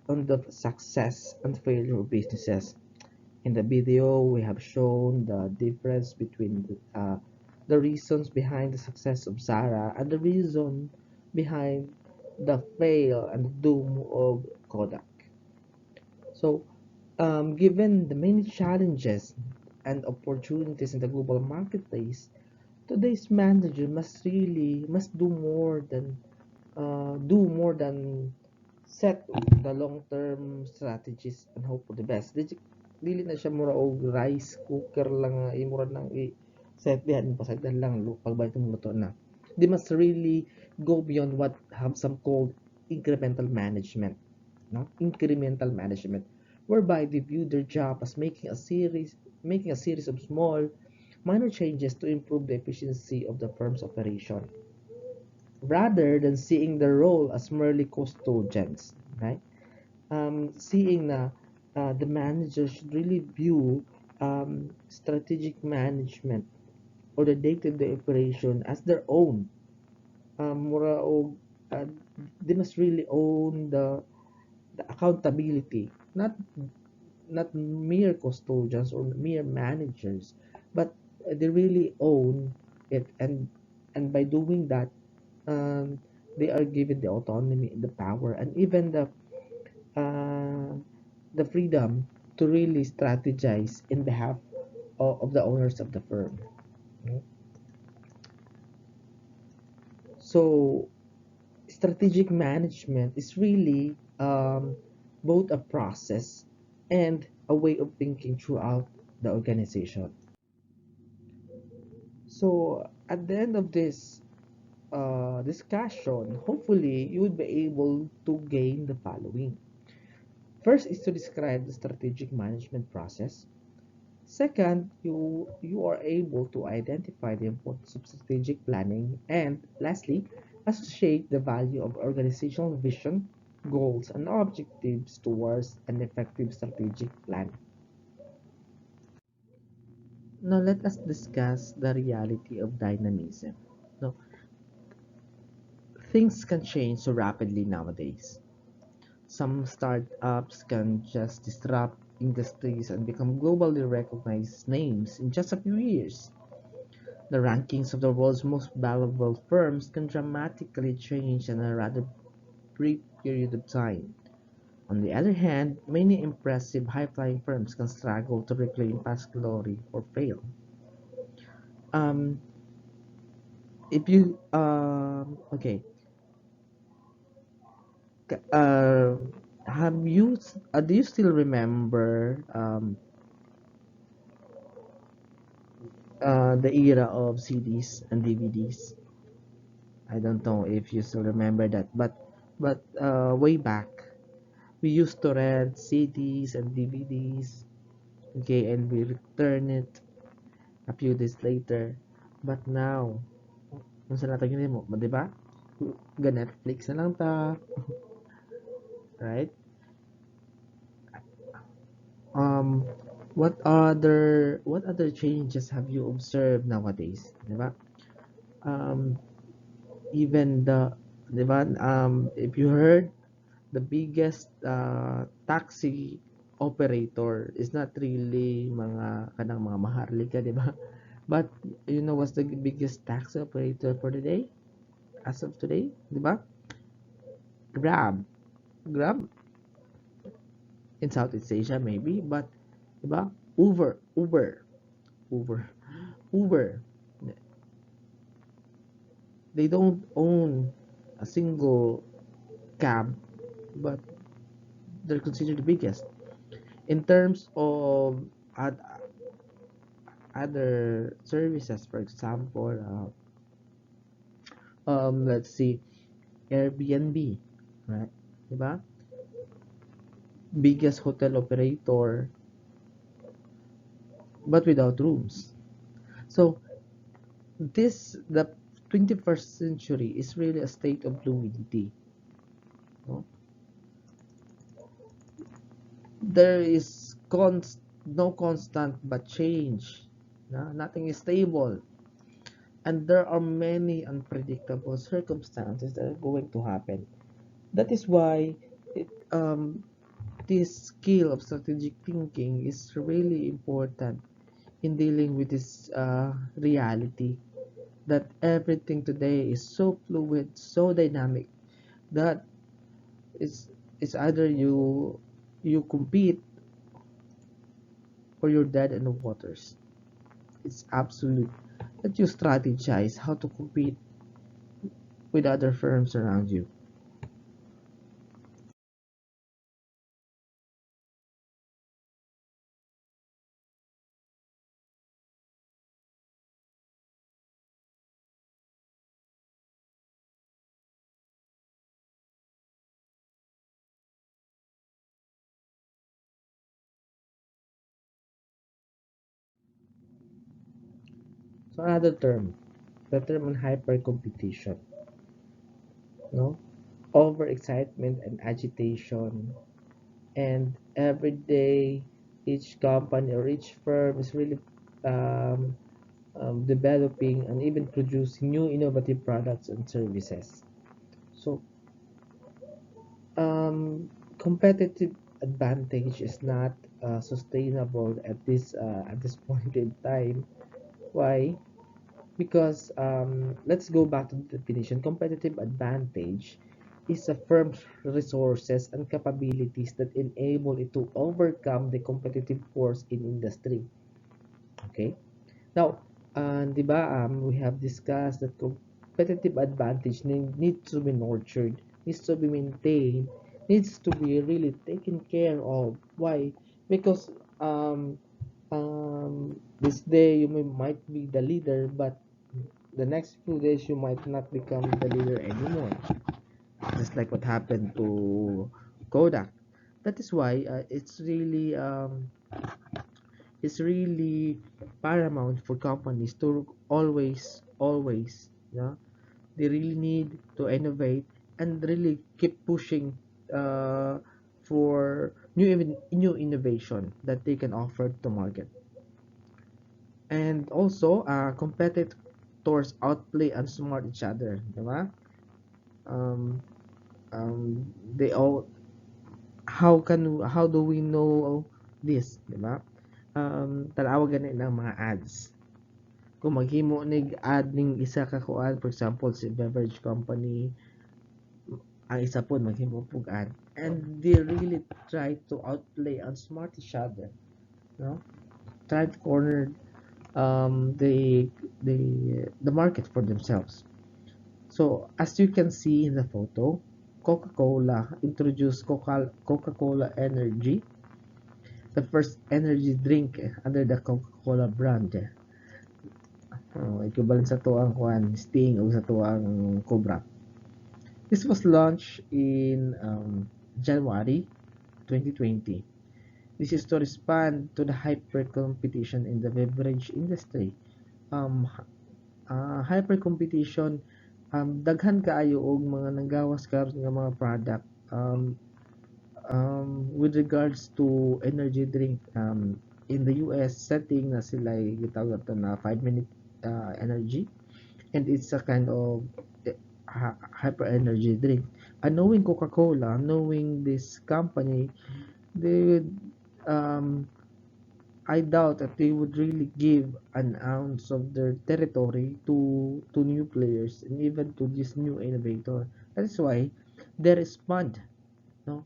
on the success and failure of businesses. In the video, we have shown the difference between the reasons behind the success of Zara and the reason behind the fail and doom of Kodak. So, given the many challenges and opportunities in the global marketplace, today's manager must do more than set the long-term strategies and hope for the best. Dili na siya mura og rice cooker lang nga imura nang set dihan pasagdan lang pagbalik mo luto na. They must really go beyond what have some called incremental management, no? Incremental management, whereby they view their job as making a series of small minor changes to improve the efficiency of the firm's operation, rather than seeing the role as merely custodians, right? Seeing na the manager should really view strategic management or the day-to-day operation as their own. Mura og they must really own the accountability, not mere custodians or mere managers, but they really own it, and by doing that, um, they are given the autonomy, the power, and even uh, the freedom to really strategize in behalf of the owners of the firm. Okay? So, strategic management is really both a process and a way of thinking throughout the organization. So, at the end of this discussion, hopefully you would be able to gain the following. First is to describe the strategic management process. Second, you are able to identify the importance of strategic planning. And lastly, associate the value of organizational vision, goals, and objectives towards an effective strategic plan. Now let us discuss the reality of dynamism. Now, things can change so rapidly nowadays. Some startups can just disrupt industries and become globally recognized names in just a few years. The rankings of the world's most valuable firms can dramatically change in a rather brief period of time. On the other hand, many impressive high-flying firms can struggle to reclaim past glory or fail. Um, if you okay, uh, do you still remember the era of CDs and DVDs? I don't know if you still remember that, but way back we used to rent CDs and DVDs, okay, and we return it a few days later. But now, kung saan natin mo, di ba? Ga Netflix na lang ta, right? Um, what other changes have you observed nowadays, di ba? Um, even di ba? If you heard, the biggest taxi operator is not really mga kanang mga maharlika, di ba? But you know what's the biggest taxi operator for the day? As of today, di ba? Grab. Grab in Southeast Asia maybe, but di ba? Uber, Uber. They don't own a single cab, but they're considered the biggest. In terms of other services, for example, let's see, Airbnb, right? Diba? Biggest hotel operator, but without rooms. So the 21st century is really a state of fluidity. No? There is no constant but change. No? Nothing is stable. And there are many unpredictable circumstances that are going to happen. That is why this skill of strategic thinking is really important in dealing with this reality that everything today is so fluid, so dynamic that it's it's either you compete or you're dead in the waters. It's absolute that you strategize how to compete with other firms around you. So another term, the term on hyper competition, no? Overexcitement and agitation, and every day each company or each firm is really um, developing and even producing new innovative products and services. So competitive advantage is not sustainable at this point in time. Why? Because let's go back to the definition. Competitive advantage is a firm's resources and capabilities that enable it to overcome the competitive force in industry. Okay? Now, di ba, we have discussed that competitive advantage needs to be nurtured, needs to be maintained, needs to be really taken care of. Why? Because this day you might be the leader, but the next few days you might not become the leader anymore. Just like what happened to Kodak. That is why it's really paramount for companies to always, yeah, they really need to innovate and really keep pushing uh, for new innovation that they can offer to market. And also, competitors outplay and smart each other, di ba? Um, they all how do we know this, di ba? Tanawagan na ng mga ads. Kung maghimo nig ad ning isa ka kuan, for example si beverage company, ang isa po maghimo pug ad, and they really try to outplay and smart each other, no, try to corner the the market for themselves. So as you can see in the photo, Coca-Cola introduced Coca-Cola Energy, the first energy drink under the Coca-Cola brand. Equivalent sa tuang kuan Sting o sa tuang Cobra. This was launched in January 2020. This is to respond to the hyper competition in the beverage industry. Um, Hyper competition, daghan kaayo og mga nanggawas karon nga mga product with regards to energy drink. In the US setting na sila gitawag na 5 minute energy, and it's a kind of hyper energy drink. And knowing Coca-Cola, knowing this company, they would I doubt that they would really give an ounce of their territory to new players and even to this new innovator. That is why they respond. No,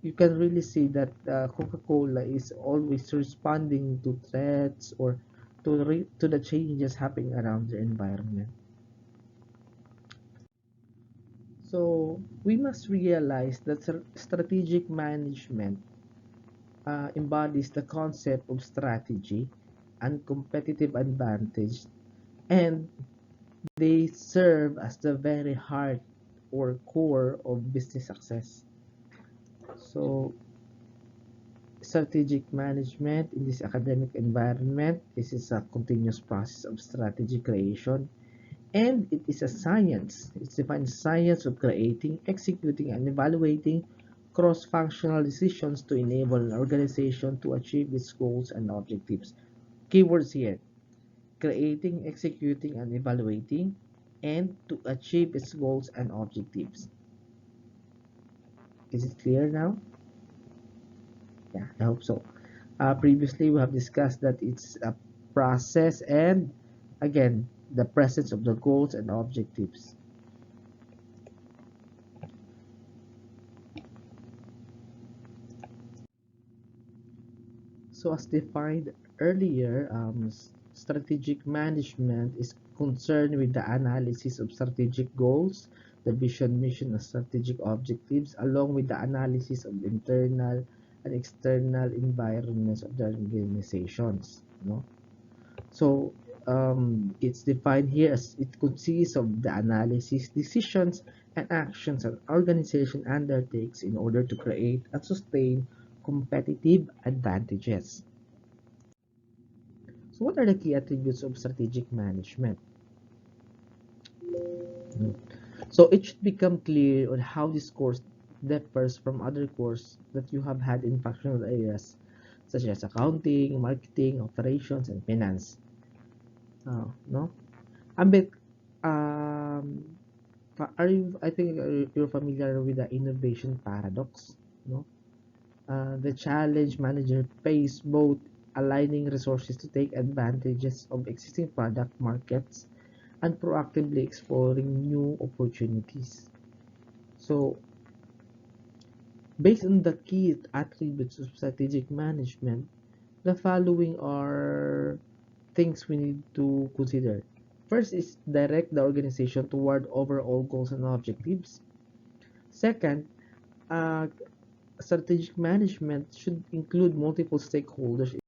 you can really see that Coca-Cola is always responding to threats or to the changes happening around the environment. So we must realize that strategic management embodies the concept of strategy and competitive advantage, and they serve as the very heart or core of business success. So strategic management in this academic environment, this is a continuous process of strategy creation, and it is a science. It's defined science of creating, executing, and evaluating cross-functional decisions to enable an organization to achieve its goals and objectives. Keywords here: creating, executing, and evaluating, and to achieve its goals and objectives. Is it clear now? Yeah, I hope so. Previously, we have discussed that it's a process and, again, the presence of the goals and objectives. So, as defined earlier, strategic management is concerned with the analysis of strategic goals, the vision, mission, and strategic objectives, along with the analysis of internal and external environments of the organizations. No? So, it's defined here as it consists of the analysis, decisions, and actions an organization undertakes in order to create and sustain competitive advantages. So what are the key attributes of strategic management? Mm. So it should become clear on how this course differs from other courses that you have had in functional areas such as accounting, marketing, operations, and finance. No? A bit, um, are you, I think you're familiar with the innovation paradox, no? The challenge manager face both aligning resources to take advantages of existing product markets and proactively exploring new opportunities. So, based on the key attributes of strategic management, the following are things we need to consider. First is direct the organization toward overall goals and objectives. Second, uh, strategic management should include multiple stakeholders